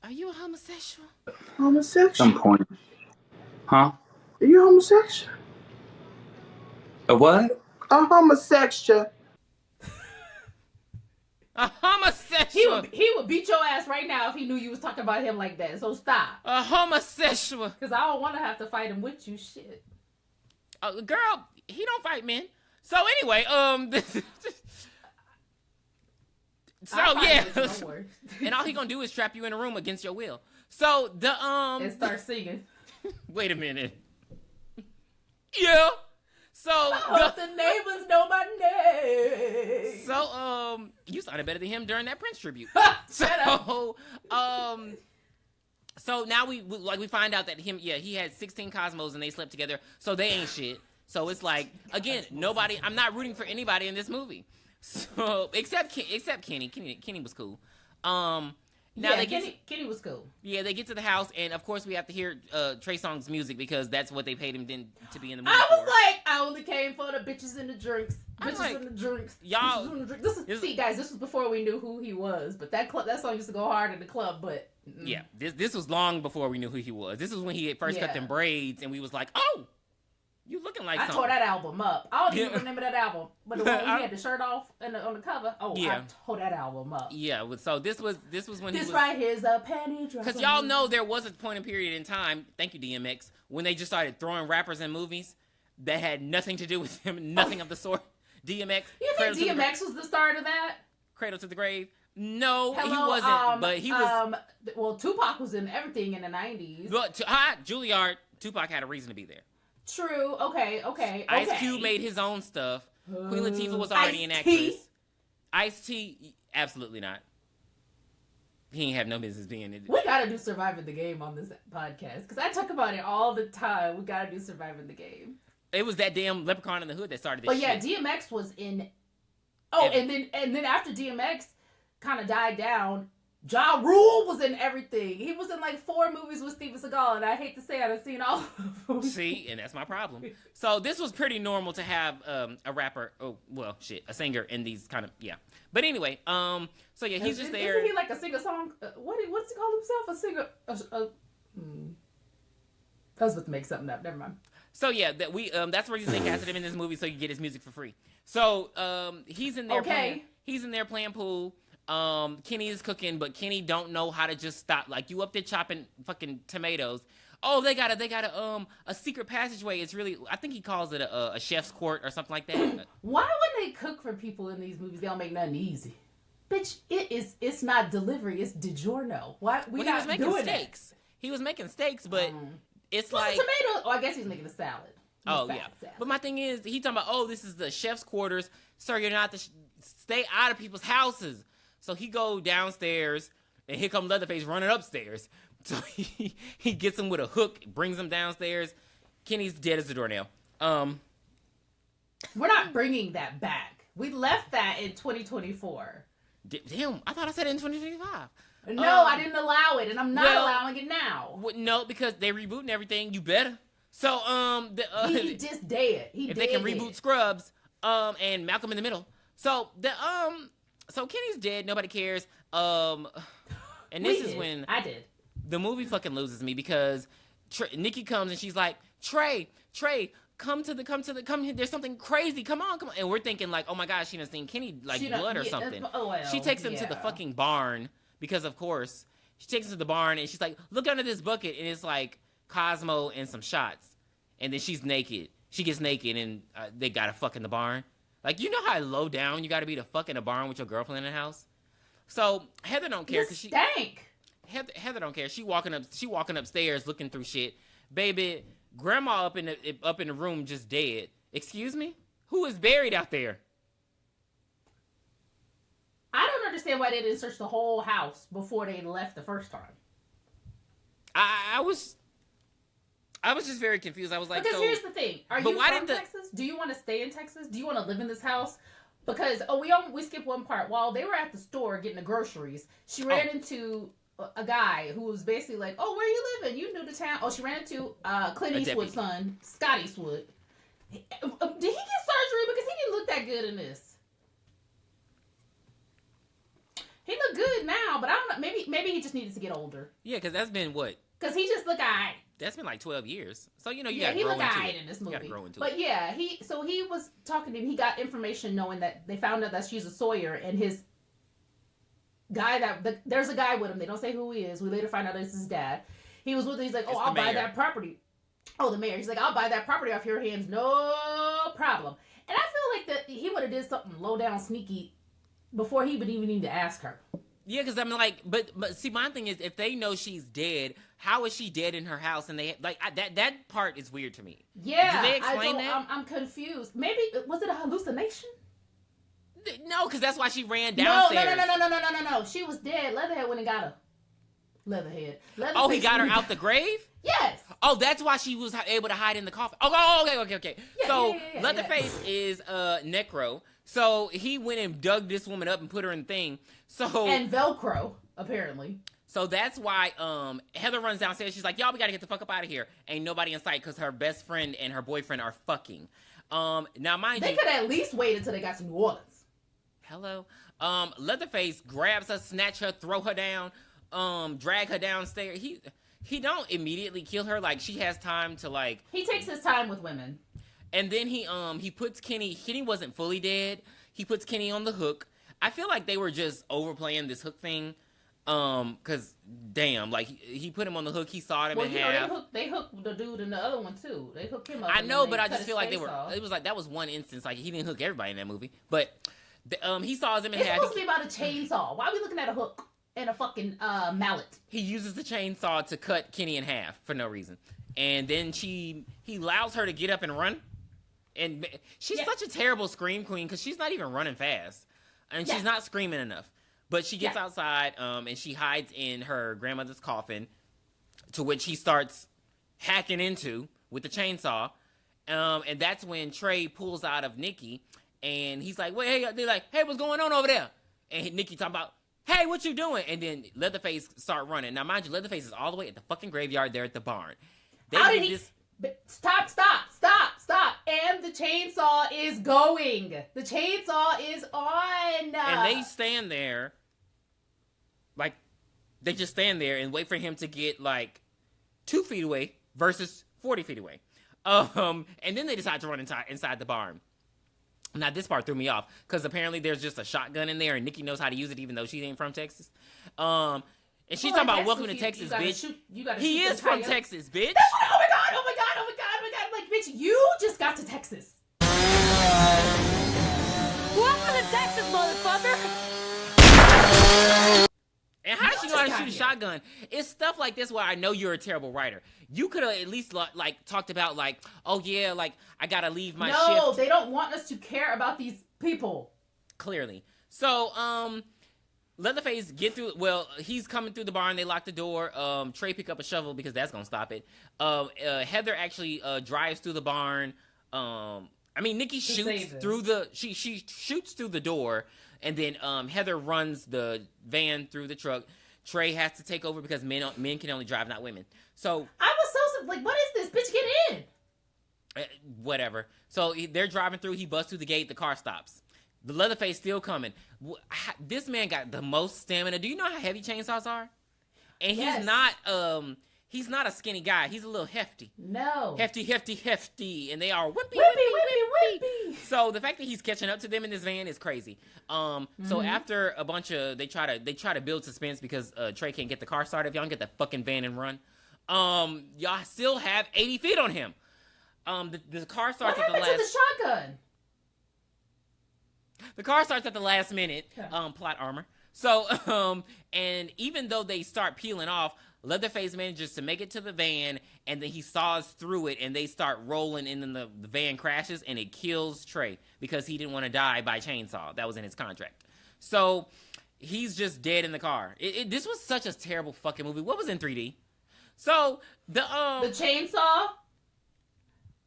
Are you a homosexual? Homosexual? Some point. Huh? Are you homosexual? A what? A homosexual. A homosexual. He would beat your ass right now if he knew you was talking about him like that. So stop. A homosexual. Because I don't want to have to fight him with you. Shit. Girl, he don't fight men. So anyway, so yeah, and all he gonna do is trap you in a room against your will. So the and start singing. Wait a minute. Yeah. So the neighbors know my name. So you sounded better than him during that Prince tribute. So so now we find out that he had 16 Cosmos and they slept together. So they ain't shit. So it's like, again, nobody. I'm not rooting for anybody in this movie. So except Kenny. Kenny was cool. Kenny was cool. Yeah, they get to the house, and of course we have to hear Trey Songz music because that's what they paid him to be in the movie. I was like, I only came for the bitches and the drinks. Bitches and the drinks. Y'all. See, guys, this was before we knew who he was, but that song used to go hard in the club. But yeah, this was long before we knew who he was. This was when he had first cut them braids, and we was like, oh. You looking like something. I tore that album up. I don't even remember the name of that album. But the one where he had the shirt off on the cover. Oh, yeah. I tore that album up. Yeah, so this was when this right here is a panty drop. Because y'all know there was a point in period in time, thank you DMX, when they just started throwing rappers in movies that had nothing to do with him, nothing of the sort. DMX. You think DMX was the start of that? Cradle to the Grave? No, he wasn't, but he was... well, Tupac was in everything in the 90s. But Juilliard, Tupac had a reason to be there. True. Okay. Ice Cube made his own stuff. Queen Latifah was already an actress. Ice-T, absolutely not. He ain't have no business being in it. We gotta do Surviving the Game on this podcast because I talk about it all the time. We gotta do Surviving the Game. It was that damn Leprechaun in the Hood that started this. But yeah, DMX was in. Oh, and then after DMX kind of died down, Ja Rule was in everything. He was in like 4 movies with Steven Seagal, and I hate to say I've seen all of them. See, and that's my problem. So this was pretty normal to have a rapper, a singer in these kind of, yeah. But anyway, so yeah, he's just there. Isn't he like a singer-song? What's he call himself? A singer? I was about to make something up. Never mind. So yeah, that's the reason they casted him in this movie so he could get his music for free. So he's in there playing pool. Kenny is cooking, but Kenny don't know how to just stop. Like, you up there chopping fucking tomatoes. Oh, they got a secret passageway. It's really, I think he calls it a chef's court or something like that. Why when they cook for people in these movies, they don't make nothing easy? Bitch, it's not delivery, it's DiGiorno. Why we not doing steaks? That? He was making steaks, but it's like tomato. Oh, I guess he's making a salad. Salad. But my thing is, he talking about, this is the chef's quarters. Sir, you're not stay out of people's houses. So he go downstairs, and here come Leatherface running upstairs. So he gets him with a hook, brings him downstairs. Kenny's dead as a doornail. We're not bringing that back. We left that in 2024. Damn, I thought I said it in 2025. No, I didn't allow it, and I'm not allowing it now. No, because they rebooting everything. You better. So he just dead. If they can reboot Scrubs, and Malcolm in the Middle. So so Kenny's dead. Nobody cares. And this is when I did. The movie fucking loses me because Nikki comes and she's like, Trey, come here. There's something crazy. Come on. And we're thinking like, oh my gosh, she done seen Kenny like blood or something. She takes him to the fucking barn because of course she takes him to the barn and she's like, look under this bucket, and it's like Cosmo and some shots, and then she's naked. She gets naked and they gotta fuck in the barn. Like, you know how low down you gotta be to fuck in a barn with your girlfriend in the house? So Heather don't care because Heather don't care. She walking upstairs looking through shit. Baby, grandma up in the room just dead. Excuse me? Who is buried out there? I don't understand why they didn't search the whole house before they left the first time. I was just very confused. I was like, because here's the thing: are you from Texas? Do you want to stay in Texas? Do you want to live in this house? Because we skipped one part. While they were at the store getting the groceries, she ran into a guy who was basically like, "Oh, where you living? You knew the town." Oh, she ran into Clint Eastwood's son, Scott Eastwood. Did he get surgery? Because he didn't look that good in this. He looked good now, but I don't know. Maybe he just needed to get older. Yeah, because that's been what? Because he just looked alright. That's been like 12 years. So, you know, you he gotta grow looked into alright it. in this movie. You gotta grow into but it. yeah, he was talking to him. He got information knowing that they found out that she's a Sawyer, and his guy there's a guy with him. They don't say who he is. We later find out it's his dad. He was with him. He's like, I'll buy that property. Oh, the mayor. He's like, I'll buy that property off your hands. No problem. And I feel like that he would have did something low down sneaky before he would even need to ask her. Yeah, because I'm like, but see, my thing is, if they know she's dead, how is she dead in her house? And they like that part is weird to me. Yeah, did they explain that? I'm confused. Maybe was it a hallucination? No, because that's why she ran downstairs. No. She was dead. Leatherhead went and got her. Leatherhead. Oh, he got her out the grave? Yes. Oh, that's why she was able to hide in the coffin. Oh, okay. Yeah, so Leatherface is Necro. So he went and dug this woman up and put her in the thing. And Velcro, apparently. So that's why Heather runs downstairs. She's like, y'all, we gotta get the fuck up out of here. Ain't nobody in sight because her best friend and her boyfriend are fucking. Now mind you, they could at least wait until they got to New Orleans. Hello. Leatherface grabs her, snatch her, throw her down, drag her downstairs. He don't immediately kill her. Like, she has time to like. He takes his time with women. And then he puts Kenny wasn't fully dead. He puts Kenny on the hook. I feel like they were just overplaying this hook thing. Cause damn, like he put him on the hook, he sawed him in half. They hooked the dude in the other one too. They hooked him up. I know, but I just feel like it was like that was one instance. Like he didn't hook everybody in that movie. But he saws him in half. It's supposed to be about a chainsaw. Why are we looking at a hook and a fucking mallet? He uses the chainsaw to cut Kenny in half for no reason. And then he allows her to get up and run. And she's such a terrible scream queen because she's not even running fast. And she's not screaming enough. But she gets outside and she hides in her grandmother's coffin, to which he starts hacking into with the chainsaw. And that's when Trey pulls out of Nikki. And he's like, wait, hey, they're like, hey, what's going on over there? And Nikki talking about, hey, what you doing? And then Leatherface start running. Now, mind you, Leatherface is all the way at the fucking graveyard there at the barn. How did he... Stop. And the chainsaw is going. The chainsaw is on. And they stand there. Like, they just stand there and wait for him to get, like, 2 feet away versus 40 feet away. And then they decide to run inside the barn. Now, this part threw me off, because apparently there's just a shotgun in there, and Nikki knows how to use it, even though she ain't from Texas. And she's talking about welcome to Texas, bitch. He is from Texas, bitch. Oh my god. Like, bitch, you just got to Texas. Welcome to Texas, motherfucker. And how does she know how to shoot a shotgun? It's stuff like this where I know you're a terrible writer. You could have at least like talked about like, oh yeah, like I gotta leave my shift. No, they don't want us to care about these people. Clearly. So, Leatherface get through. Well, he's coming through the barn. They lock the door. Trey pick up a shovel because that's gonna stop it. Heather actually drives through the barn. I mean, Nikki shoots through the. She shoots through the door, and then Heather runs the van through the truck. Trey has to take over because men can only drive, not women. So I was so like, what is this? Bitch, get in. Whatever. So they're driving through. He busts through the gate. The car stops. The Leatherface still coming. This man got the most stamina. Do you know how heavy chainsaws are? And he's not a skinny guy. He's a little hefty. No. Hefty. And they are whippy. So the fact that he's catching up to them in this van is crazy. So after a bunch of they try to build suspense because Trey can't get the car started. If y'all don't get that fucking van and run, y'all still have 80 feet on him. The car starts at the last. What happened to the shotgun? The car starts at the last minute. Plot armor. So and even though they start peeling off, Leatherface manages to make it to the van, and then he saws through it, and they start rolling, and then the van crashes, and it kills Trey because he didn't want to die by chainsaw. That was in his contract. So he's just dead in the car. This was such a terrible fucking movie. What was in 3D? So the chainsaw,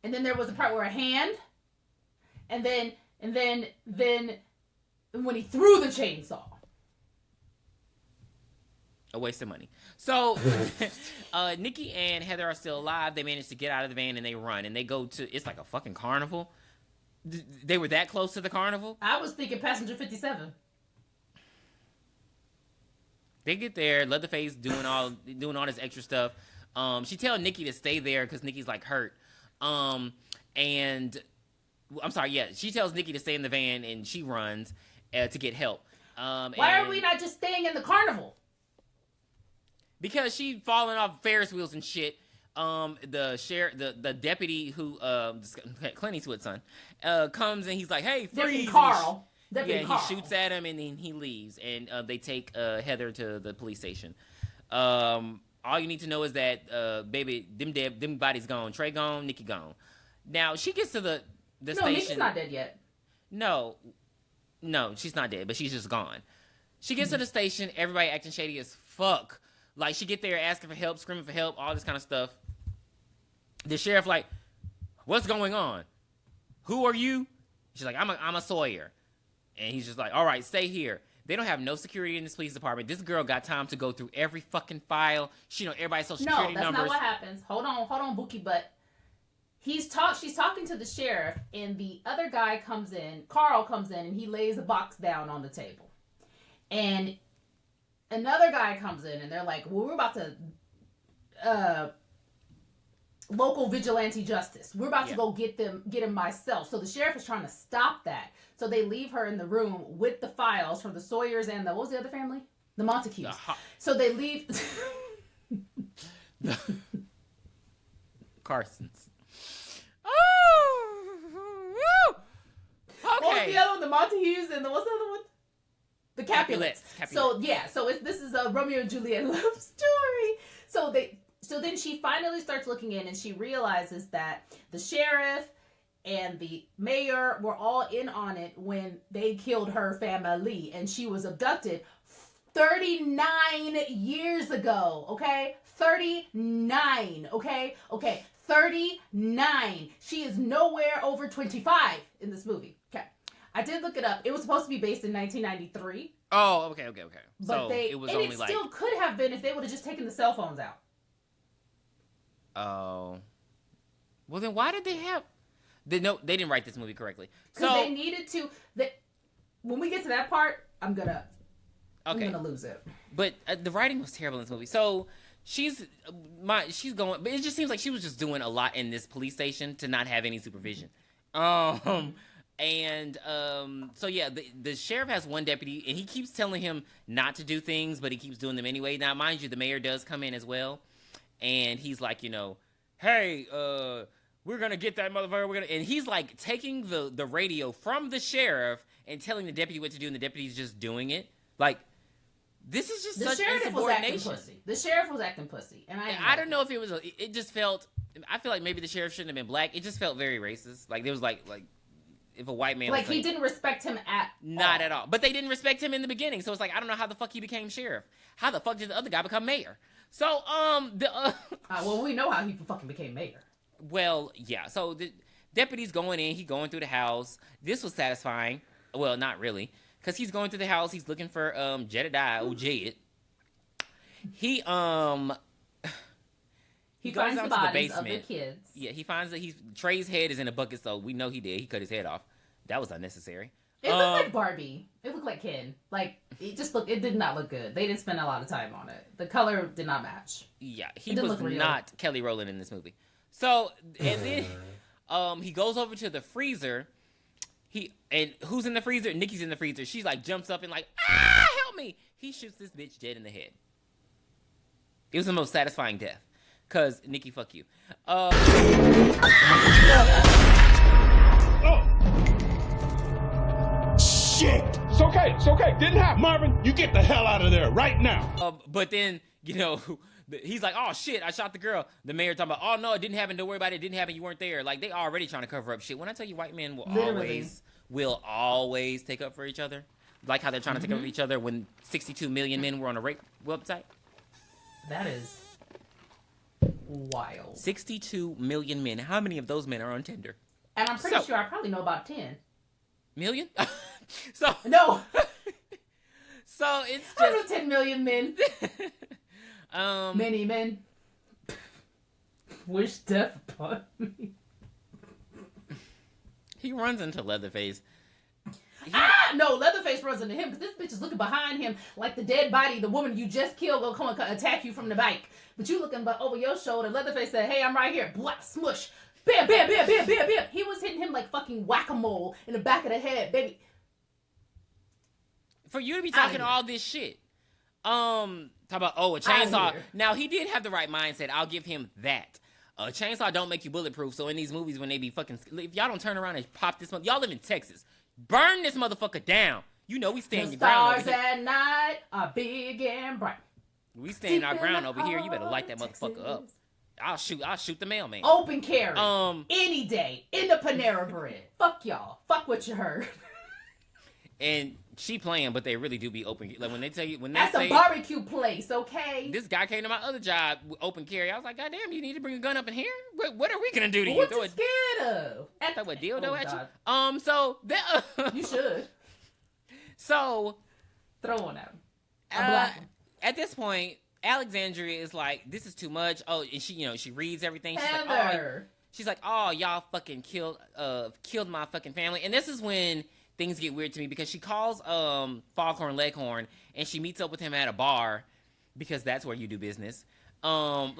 and then there was a part where a hand, and then when he threw the chainsaw. A waste of money. So Nikki and Heather are still alive. They manage to get out of the van and they run and they go to, it's like a fucking carnival. They were that close to the carnival. I was thinking Passenger 57. They get there, Leatherface doing all this extra stuff. She tells Nikki to stay there because Nikki's like hurt. She tells Nikki to stay in the van and she runs to get help. Why are we not just staying in the carnival? Because she falling off Ferris wheels and shit. The deputy who Clint Eastwood's son comes and he's like, "Hey, freeze!" Deputy Carl. He shoots at him and then he leaves. And they take Heather to the police station. All you need to know is that baby, them bodies gone. Trey gone, Nikki gone. Now she gets to the station. No, Nikki's not dead yet. No, she's not dead, but she's just gone. She gets to the station. Everybody acting shady as fuck. Like, she get there asking for help, screaming for help, all this kind of stuff. The sheriff like, "What's going on? Who are you?" She's like, I'm a Sawyer. And he's just like, "All right, stay here." They don't have no security in this police department. This girl got time to go through every fucking file. She know everybody's social security numbers. No, that's not what happens. Hold on, Bookie, but she's talking to the sheriff, and the other guy comes in, Carl comes in, and he lays a box down on the table. And another guy comes in and they're like, "Well, we're about to local vigilante justice. We're about to go get him myself." So the sheriff is trying to stop that. So they leave her in the room with the files from the Sawyers and what was the other family? The Montagues. So they leave Carsons. Okay. What was the other one? The Montagues and what's the other one? The Capulets. So this is a Romeo and Juliet love story. So then she finally starts looking in and she realizes that the sheriff and the mayor were all in on it when they killed her family, and she was abducted 39 years ago. Okay, 39. Okay, 39. She is nowhere over 25 in this movie. Okay. I did look it up. It was supposed to be based in 1993. Oh, okay. But it still could have been if they would have just taken the cell phones out. Oh. Well, then why did they have... they didn't write this movie correctly. Because they needed to... when we get to that part, I'm gonna lose it. But the writing was terrible in this movie. So she's going... But it just seems like she was just doing a lot in this police station to not have any supervision. So yeah, the sheriff has one deputy, and he keeps telling him not to do things, but he keeps doing them anyway. Now, mind you, the mayor does come in as well, and he's like, "Hey, we're gonna get that motherfucker. And he's like taking the radio from the sheriff and telling the deputy what to do, and the deputy's just doing it. Like, this is just such insubordination. The sheriff was acting pussy, and I don't know if it was. It just felt. I feel like maybe the sheriff shouldn't have been black. It just felt very racist. Like there was like. If a white man he didn't respect him at all. But they didn't respect him in the beginning. So it's like, I don't know how the fuck he became sheriff. How the fuck did the other guy become mayor? So, well, we know how he fucking became mayor. Well, yeah. So the deputy's going in. He's going through the house. This was satisfying. Well, not really. Because he's going through the house. He's looking for Jedediah, Jed. He goes finds down the to the bodies of the basement. kids. Yeah, he finds that Trey's head is in a bucket, so we know he did. He cut his head off. That was unnecessary. It looked like Barbie. It looked like Ken. Like, it did not look good. They didn't spend a lot of time on it. The color did not match. Yeah, he was not Kelly Rowland in this movie. So, and then he goes over to the freezer. And who's in the freezer? Nikki's in the freezer. She like jumps up and like, help me. He shoots this bitch dead in the head. It was the most satisfying death. Cause Nikki, fuck you. Shit! It's okay. It's okay. Didn't happen. Marvin, you get the hell out of there right now. But then, he's like, oh shit, I shot the girl. The mayor talking about, oh no, it didn't happen. Don't worry about it. It didn't happen. You weren't there. Like, they already trying to cover up shit. When I tell you white men will always take up for each other. Like how they're trying to take up for each other when 62 million men were on a rape website. That is wild. 62 million men. How many of those men are on Tinder? And I'm pretty sure I probably know about 10 million. No. So it's just I know 10 million men. Many men wish death upon me. He runs into Leatherface. No, Leatherface runs into him because this bitch is looking behind him like the dead body, the woman you just killed, gonna come and attack you from the bike. But you looking over your shoulder. Leatherface said, hey, I'm right here. Black smush. Bam, bam, bam, bam, bam, bam. He was hitting him like fucking whack-a-mole in the back of the head, baby. For you to be talking all this shit. Talk about, a chainsaw. Now, he did have the right mindset. I'll give him that. A chainsaw don't make you bulletproof. So in these movies, when they be fucking, if y'all don't turn around and pop this, y'all live in Texas. Burn this motherfucker down. You know we stand your ground over here. Stars at night are big and bright. We stand our ground over here. You better light that motherfucker up. I'll shoot the mailman. Open carry. Any day. In the Panera Bread. Fuck y'all. Fuck what you heard. And she playing, but they really do be open. Like when they tell you, That's a barbecue place, okay? This guy came to my other job, open carry. I was like, God damn, you need to bring a gun up in here? What are we gonna do to you? What you scared of? Throw a dildo at you? So you should. So throw one at him. A black one. At this point, Alexandria is like, this is too much. Oh, and she reads everything. She's like, oh, y'all fucking killed my fucking family. And this is when things get weird to me because she calls Foghorn Leghorn and she meets up with him at a bar because that's where you do business. Maybe on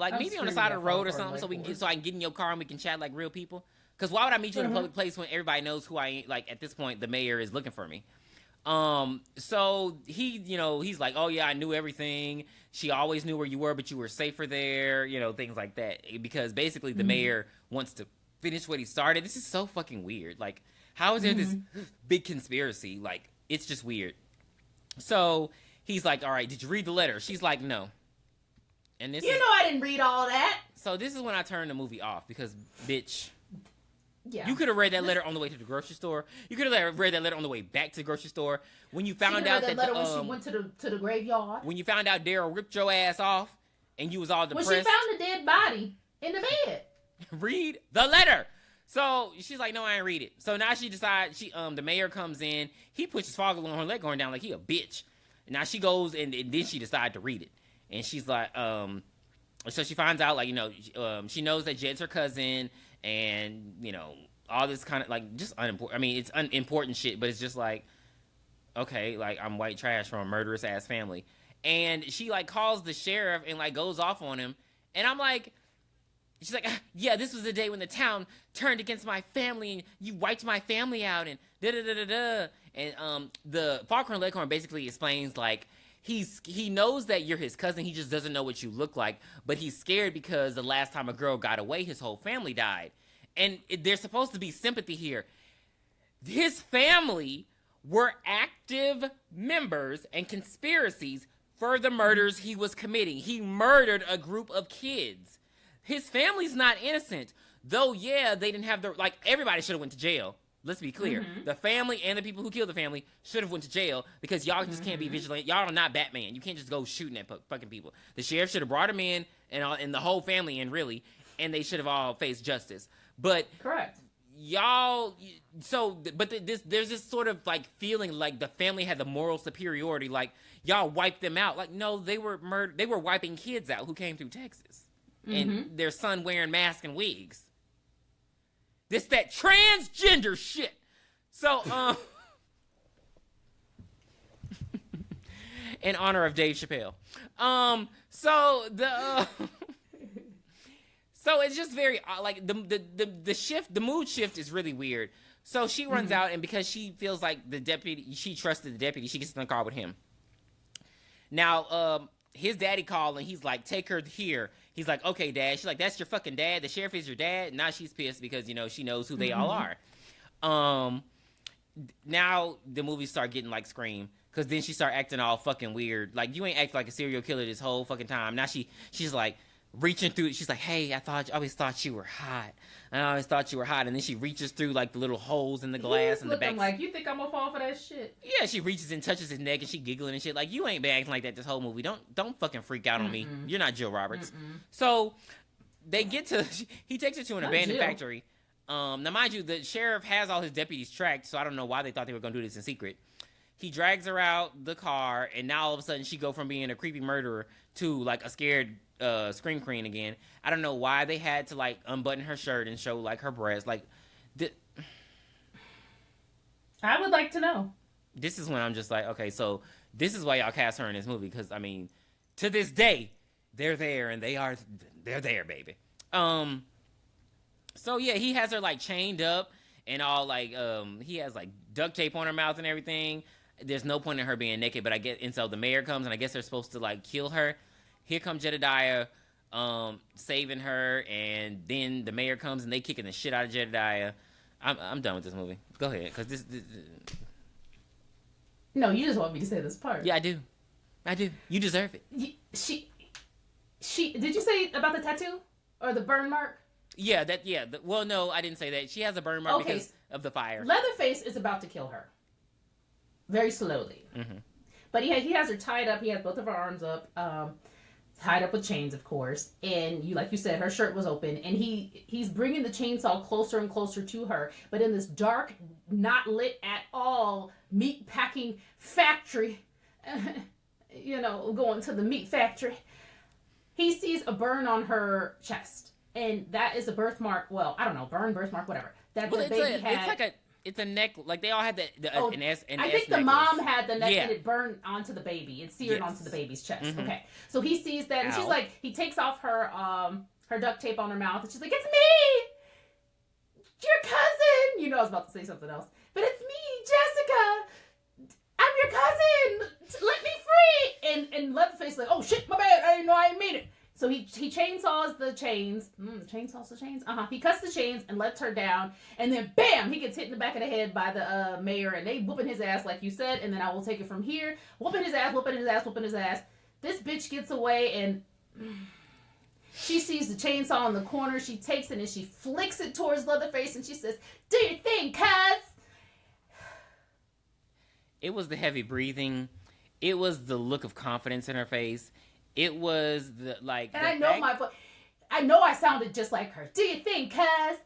the side of the road or something, so I can get in your car and we can chat like real people. Because why would I meet you in a public place when everybody knows who I am? Like at this point, the mayor is looking for me. So he's like, oh yeah, I knew everything. She always knew where you were, but you were safer there. Things like that. Because basically the mayor wants to finish what he started. This is so fucking weird. Like, how is there this big conspiracy? Like, it's just weird. So he's like, all right, did you read the letter? She's like, no. And this I didn't read all that. So this is when I turned the movie off because, bitch. Yeah. You could have read that letter on the way to the grocery store. You could have read that letter on the way back to the grocery store. When you found out that letter when she went to the graveyard. When you found out Daryl ripped your ass off and you was all depressed. When she found the dead body in the bed. Read the letter. So she's like, no, I ain't read it. So now she decides, the mayor comes in. He pushes Foghorn Leghorn down like he a bitch. And now she goes and then she decides to read it. And she's like, so she finds out, like, she knows that Jed's her cousin and, all this kind of, like, just unimportant. I mean, it's unimportant shit, but it's just like, okay, like, I'm white trash from a murderous ass family. And she, like, calls the sheriff and, like, goes off on him. And I'm like, she's like, yeah, this was the day when the town turned against my family and you wiped my family out and da-da-da-da-da. And the Foghorn Leghorn basically explains, like, he knows that you're his cousin. He just doesn't know what you look like. But he's scared because the last time a girl got away, his whole family died. And there's supposed to be sympathy here. His family were active members and conspiracies for the murders he was committing. He murdered a group of kids. His family's not innocent. Though, yeah, they didn't have everybody should have went to jail. Let's be clear. The family and the people who killed the family should have went to jail because y'all just can't be vigilant. Y'all are not Batman. You can't just go shooting at fucking people. The sheriff should have brought him in and the whole family in, really, and they should have all faced justice. But correct. Y'all, there's this sort of like feeling like the family had the moral superiority, like y'all wiped them out. Like, no, they were wiping kids out who came through Texas. and their son wearing masks and wigs. This that transgender shit. So, in honor of Dave Chappelle. So it's just very like the shift, the mood shift is really weird. So she runs out, and because she feels like the deputy, she trusted the deputy, she gets in the car with him. Now, his daddy called, and he's like, take her here. He's like, okay, Dad. She's like, that's your fucking dad? The sheriff is your dad? Now she's pissed because, you know, she knows who they all are. Now the movies start getting like Scream, because then she start acting all fucking weird. Like, you ain't acting like a serial killer this whole fucking time. Now she's like reaching through. She's like, hey, I always thought you were hot. I always thought you were hot. And then she reaches through like the little holes in the glass in the back. Like, you think I'm gonna fall for that shit? Yeah, she reaches and touches his neck, and she giggling and shit. Like, you ain't been acting like that this whole movie. Don't fucking freak out on me. You're not Jill Roberts. So they get to, he takes her to an abandoned factory. Now, mind you, the sheriff has all his deputies tracked, so I don't know why they thought they were gonna do this in secret. He drags her out the car, and now all of a sudden she go from being a creepy murderer to like a scared scream queen again. I don't know why they had to like unbutton her shirt and show like her breasts. Like, I would like to know. This is when I'm just like, okay, so this is why y'all cast her in this movie, because I mean, to this day, they're there and they're there, baby. So yeah, he has her like chained up and all like he has like duct tape on her mouth and everything. There's no point in her being naked, but I get, and so the mayor comes, and I guess they're supposed to like kill her. Here comes Jedediah saving her, and then the mayor comes and they kicking the shit out of Jedediah. I'm done with this movie. Go ahead, because this. No, you just want me to say this part. Yeah, I do. You deserve it. She. Did you say about the tattoo or the burn mark? Yeah, well, no, I didn't say that. She has a burn mark because of the fire. Leatherface is about to kill her. Very slowly. But he has her tied up. He has both of her arms up, tied up with chains, of course. And like you said, her shirt was open. And he's bringing the chainsaw closer and closer to her. But in this dark, not lit at all, meat packing factory, going to the meat factory, he sees a burn on her chest. And that is a birthmark. Well, I don't know, birthmark, whatever. That the baby had. It's a neck. Like, they all had an S. I think the mom had the neck, and it burned onto the baby. It seared onto the baby's chest. Okay, so he sees that, and she's like, he takes off her duct tape on her mouth, and she's like, "It's me, your cousin." I was about to say something else, but it's me, Jessica. I'm your cousin. Let me free. And Leatherface is like, "Oh shit, my bad. I didn't know. I didn't mean it." So he chainsaws the chains. Chainsaws the chains? He cuts the chains and lets her down. And then, bam, he gets hit in the back of the head by the mayor. And they whooping his ass, like you said. And then I will take it from here. Whooping his ass. This bitch gets away, and she sees the chainsaw in the corner. She takes it and she flicks it towards Leatherface. And she says, "Do your thing, cuz." It was the heavy breathing. It was the look of confidence in her face. It was the like. And I know I sounded just like her. Do you think, cuz?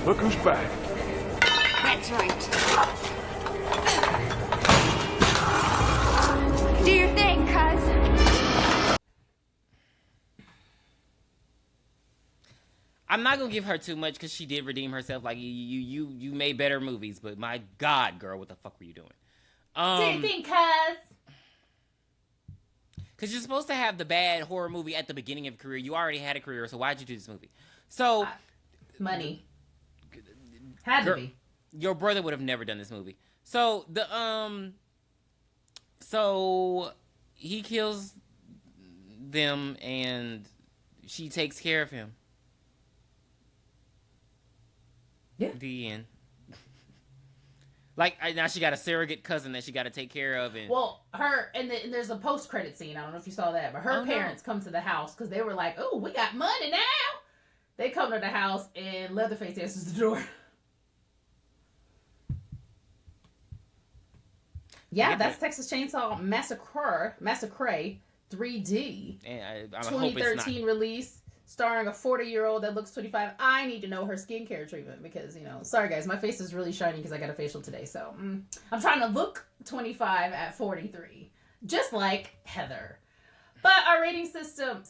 Look who's back. That's right. Do your thing, cuz. I'm not gonna give her too much because she did redeem herself. Like, you made better movies, but my God, girl, what the fuck were you doing? Do you think, cuz? Because you're supposed to have the bad horror movie at the beginning of your career. You already had a career, so why'd you do this movie? So, money had to be. Your brother would have never done this movie. So so he kills them, and she takes care of him. Yeah. The end. Like, now she got a surrogate cousin that she got to take care of. And well, and there's a post-credit scene. I don't know if you saw that, but her parents come to the house because they were like, "Oh, we got money now." They come to the house, and Leatherface answers the door. Yeah, that's Texas Chainsaw Massacre 3D. And I 2013 release. Starring a 40-year-old that looks 25. I need to know her skincare treatment because, sorry guys, my face is really shiny because I got a facial today. So I'm trying to look 25 at 43. Just like Heather. But our rating system,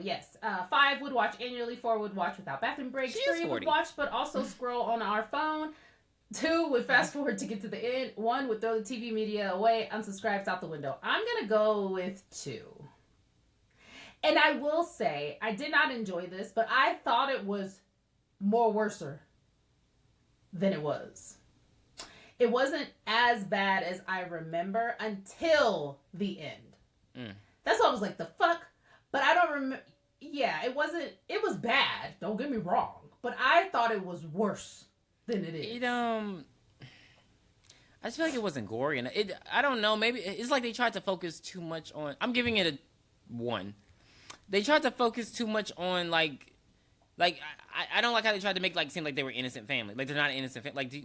yes. 5 would watch annually, 4 would watch without bathroom breaks, 3 would watch but also scroll on our phone, 2 would fast forward to get to the end, 1 would throw the TV media away, unsubscribes out the window. I'm going to go with 2. And I will say, I did not enjoy this, but I thought it was more worser than it was. It wasn't as bad as I remember until the end. That's why I was like, the fuck? But I don't remember. Yeah, it wasn't. It was bad. Don't get me wrong. But I thought it was worse than it is. I just feel like it wasn't gory enough. I don't know. Maybe it's like they tried to focus too much on. I'm giving it a 1. They tried to focus too much on like I don't like how they tried to make seem like they were innocent family. Like they're not an innocent family. Like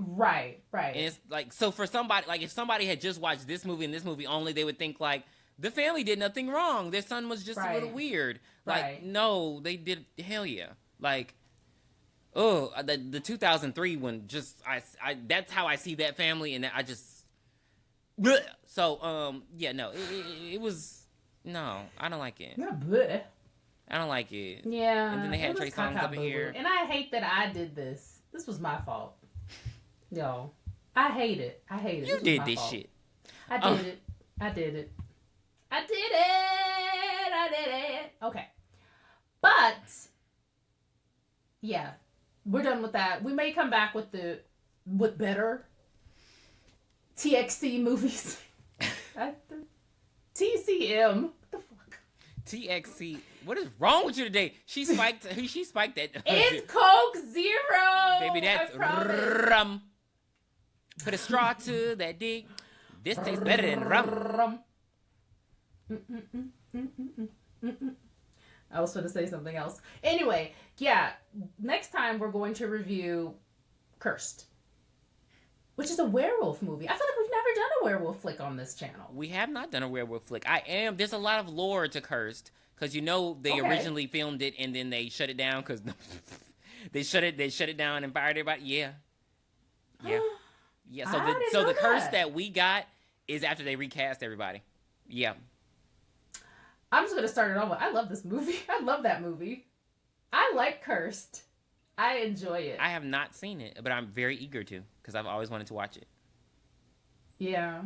right. And it's like, so for somebody, like if somebody had just watched this movie and this movie only, they would think like the family did nothing wrong. Their son was just a little weird. Like no, they did. Hell yeah. Like the 2003 one. Just I that's how I see that family, and I just bleh. So yeah, no, it was no. I don't like it. Not bleh. I don't like it. Yeah. And then they had Trey Songz up in here. And I hate that I did this. This was my fault. Yo. I hate it. You did this shit. I did it. I did it. Okay. But yeah. We're done with that. We may come back with better TXC movies. TCM. TXC. What is wrong with you today? She spiked that. It's Coke Zero. Baby, that's rum. Put a straw to that dick. This tastes better than rum. I was going to say something else. Anyway, yeah. Next time we're going to review Cursed, which is a werewolf movie. I feel like we've never done a werewolf flick on this channel. We have not done a werewolf flick. There's a lot of lore to Cursed, because they originally filmed it and then they shut it down because they shut it down and fired everybody. Yeah. So the Curse that we got is after they recast everybody. Yeah. I'm just gonna start it off with, I love this movie. I love that movie. I like Cursed. I enjoy it. I have not seen it, but I'm very eager to, because I've always wanted to watch it. Yeah.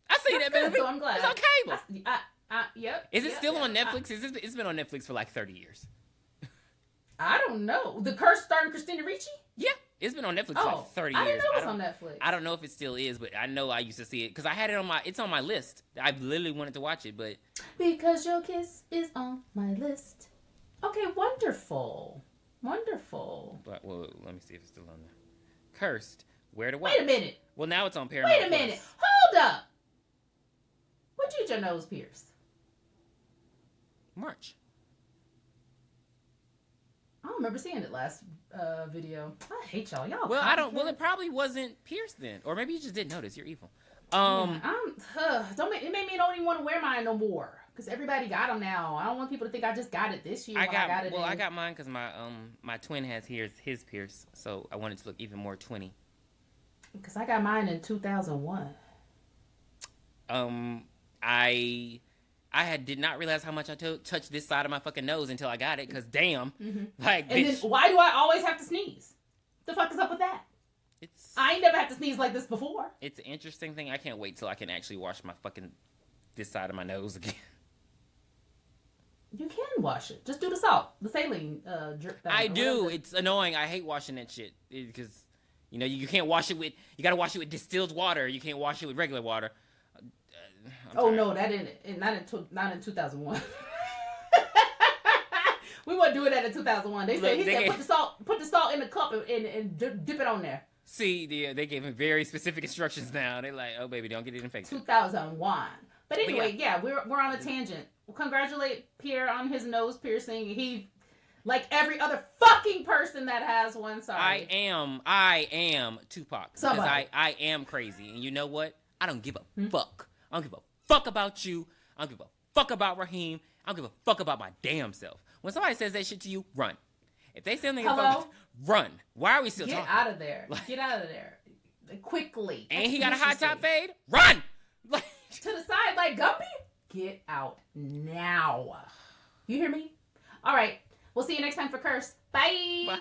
I seen that movie. So I'm glad. It's on cable. Yep. Is it still on Netflix? It's been on Netflix for like 30 years. I don't know. The Curse starring Christina Ricci? Yeah. It's been on Netflix for like 30 years. I didn't know it was on Netflix. I don't know if it still is, but I know I used to see it because I had it it's on my list. I literally wanted to watch it, but. Because your kiss is on my list. Okay, wonderful. Wonderful. But, well, let me see if it's still on there. Cursed. Where to watch? Wait a minute. Well, now it's on Paramount. Wait a minute. Hold up. When did your nose pierce? March. I don't remember seeing it last video. I hate y'all. Y'all. Well, it probably wasn't pierced then, or maybe you just didn't notice. You're evil. It made me don't even want to wear mine no more because everybody got them now. I don't want people to think I just got it this year. I got mine because my twin has his pierced, so I wanted to look even more twinny. Because I got mine in 2001. I did not realize how much I touched this side of my fucking nose until I got it. Cause damn, and then why do I always have to sneeze? The fuck is up with that? I ain't never had to sneeze like this before. It's an interesting thing. I can't wait till I can actually wash my fucking this side of my nose again. You can wash it. Just do the salt, the saline drip. I do. It's annoying. I hate washing that shit because you can't wash it with. You gotta wash it with distilled water. You can't wash it with regular water. No, that didn't. Not in 2001. We wouldn't do it in 2001. He said put the salt in the cup and dip it on there. See, they gave him very specific instructions now. They're like, oh baby, don't get it infected. 2001. But anyway, we're on a tangent. Congratulate Pierre on his nose piercing. He, like every other fucking person that has one. Sorry. I am Tupac. Because I am crazy, and you know what? I don't give a fuck. I don't give a fuck about you. I don't give a fuck about Raheem. I don't give a fuck about my damn self. When somebody says that shit to you, run. If they say something, run. Why are we still talking? Get out of there. Get out of there. Quickly. And he got a high top fade? Run! To the side like Gumby? Get out now. You hear me? All right. We'll see you next time for Curse. Bye. Bye.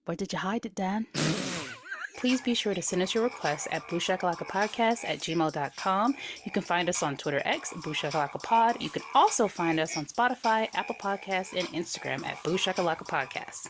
Where did you hide it, Dan? Please be sure to send us your requests at BOOshakalakapodcast@gmail.com. You can find us on Twitter X, BOOshakalakapod. You can also find us on Spotify, Apple Podcasts, and Instagram at BOOshakalakapodcast.